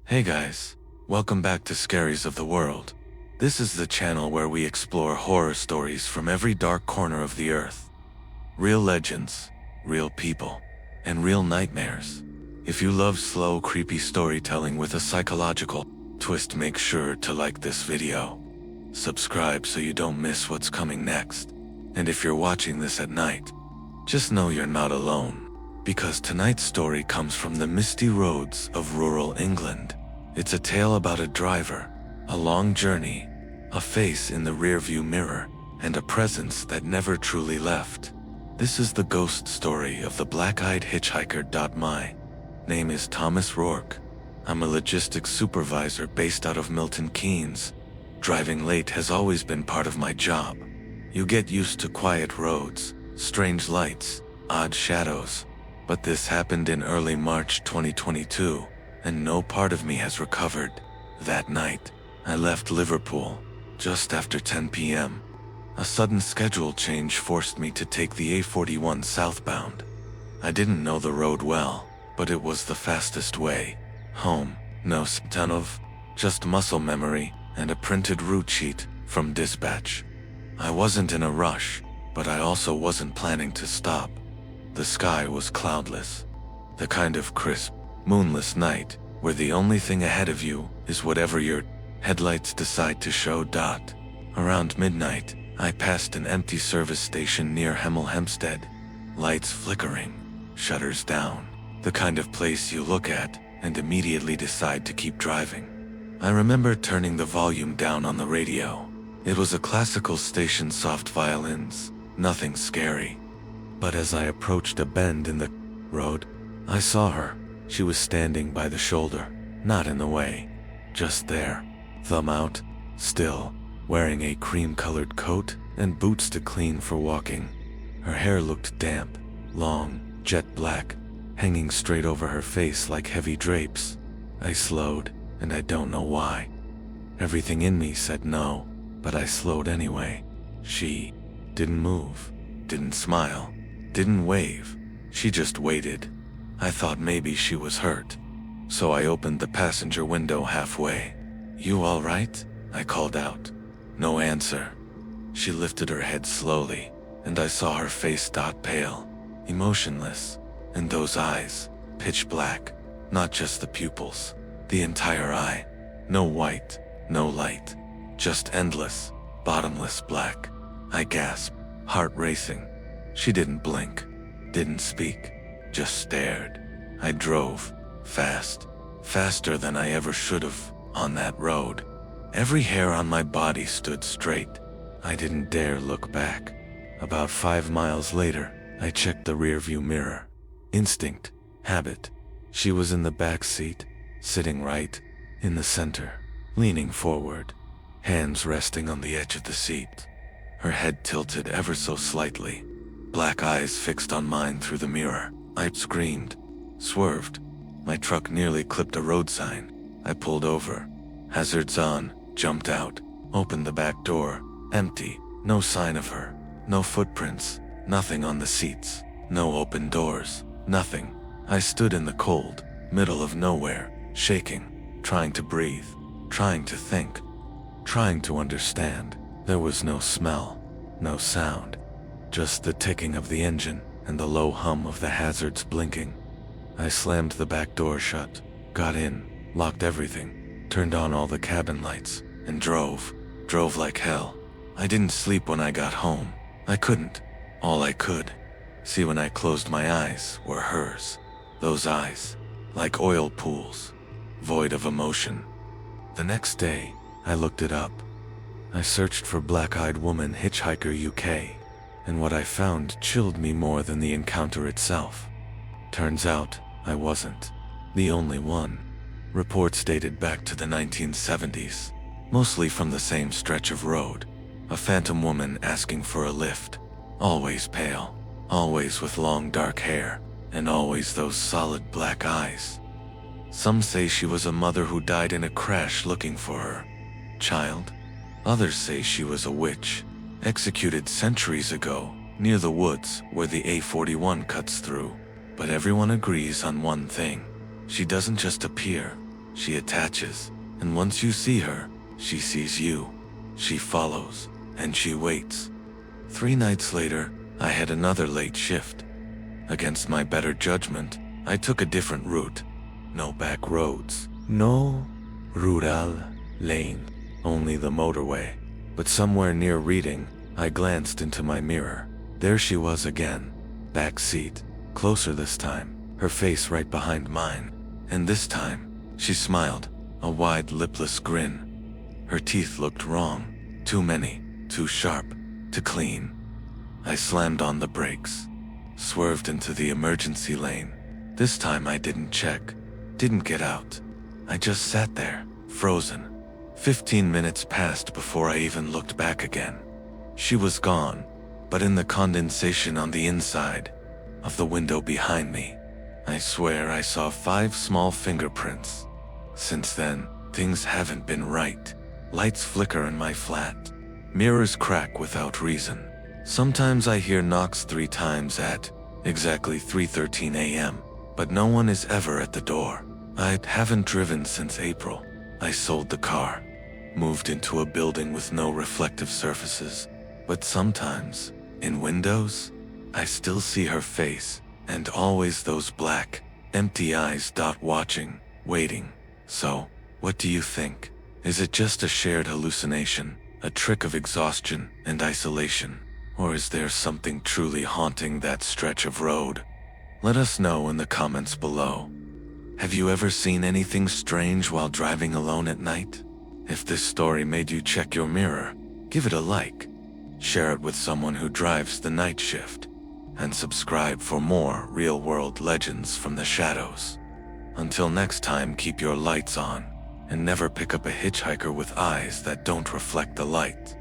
Hey guys, welcome back to Scaries of the World. This is the channel where we explore horror stories from every dark corner of the earth. Real legends, real people, and real nightmares. If you love slow, creepy storytelling with a psychological twist, make sure to like this video. Subscribe so you don't miss what's coming next. And if you're watching this at night, just know you're not alone. Because tonight's story comes from the misty roads of rural England. It's a tale about a driver, a long journey, a face in the rearview mirror, and a presence that never truly left. This is the ghost story of the black-eyed hitchhiker. My name is Thomas Rourke. I'm a logistics supervisor based out of Milton Keynes. Driving late has always been part of my job. You get used to quiet roads, strange lights, odd shadows. But this happened in early March 2022, and no part of me has recovered. That night, I left Liverpool, just after 10 p.m. A sudden schedule change forced me to take the A41 southbound. I didn't know the road well, but it was the fastest way home. No ton of, just muscle memory and a printed route sheet from dispatch. I wasn't in a rush, but I also wasn't planning to stop. The sky was cloudless, the kind of crisp, moonless night where the only thing ahead of you is whatever your headlights decide to show. Around midnight, I passed an empty service station near Hemel Hempstead. Lights flickering, shutters down, the kind of place you look at and immediately decide to keep driving. I remember turning the volume down on the radio. It was a classical station, soft violins, nothing scary. But as I approached a bend in the road, I saw her. She was standing by the shoulder, not in the way, just there, thumb out, still, wearing a cream-colored coat and boots to clean for walking. Her hair looked damp, long, jet black, hanging straight over her face like heavy drapes. I slowed, and I don't know why. Everything in me said no, but I slowed anyway. She didn't move, didn't smile, didn't wave. She just waited. I thought maybe she was hurt, so I opened the passenger window halfway. "You all right?" I called out. No answer. She lifted her head slowly, and I saw her face pale, emotionless, and those eyes, pitch black, not just the pupils, the entire eye. No white, no light, just endless, bottomless black. I gasped, heart racing. She didn't blink, didn't speak, just stared. I drove, fast, faster than I ever should have, on that road. Every hair on my body stood straight. I didn't dare look back. About 5 miles later, I checked the rearview mirror. Instinct, habit. She was in the back seat, sitting right in the center, leaning forward, hands resting on the edge of the seat. Her head tilted ever so slightly. Black eyes fixed on mine through the mirror. I screamed, swerved. My truck nearly clipped a road sign. I pulled over. Hazards on, jumped out, opened the back door. Empty, no sign of her. No footprints, nothing on the seats. No open doors, nothing. I stood in the cold, middle of nowhere, shaking, trying to breathe, trying to think, trying to understand. There was no smell, no sound. Just the ticking of the engine and the low hum of the hazards blinking. I slammed the back door shut, got in, locked everything, turned on all the cabin lights, and drove like hell. I didn't sleep when I got home. I couldn't. All I could see when I closed my eyes were hers. Those eyes, like oil pools, void of emotion. The next day, I looked it up. I searched for black-eyed woman hitchhiker UK. And what I found chilled me more than the encounter itself. Turns out, I wasn't the only one. Reports dated back to the 1970s, mostly from the same stretch of road. A phantom woman asking for a lift, always pale, always with long dark hair, and always those solid black eyes. Some say she was a mother who died in a crash looking for her child. Others say she was a witch, executed centuries ago, near the woods where the A41 cuts through. But everyone agrees on one thing. She doesn't just appear. She attaches, and once you see her, she sees you. She follows, and she waits. 3 nights later, I had another late shift. Against my better judgment, I took a different route. No back roads, no rural lane, only the motorway. But somewhere near Reading, I glanced into my mirror. There she was again, back seat, closer this time, her face right behind mine. And this time, she smiled, a wide lipless grin. Her teeth looked wrong, too many, too sharp, to clean. I slammed on the brakes, swerved into the emergency lane. This time I didn't check, didn't get out. I just sat there, frozen. 15 minutes passed before I even looked back again. She was gone, but in the condensation on the inside of the window behind me, I swear I saw 5 small fingerprints. Since then, things haven't been right. Lights flicker in my flat. Mirrors crack without reason. Sometimes I hear knocks 3 times at exactly 3:13 a.m., but no one is ever at the door. I haven't driven since April. I sold the car, moved into a building with no reflective surfaces. But sometimes, in windows, I still see her face, and always those black, empty eyes watching, waiting. So, what do you think? Is it just a shared hallucination, a trick of exhaustion and isolation? Or is there something truly haunting that stretch of road? Let us know in the comments below. Have you ever seen anything strange while driving alone at night? If this story made you check your mirror, give it a like. Share it with someone who drives the night shift. And subscribe for more real-world legends from the shadows. Until next time, keep your lights on, and never pick up a hitchhiker with eyes that don't reflect the light.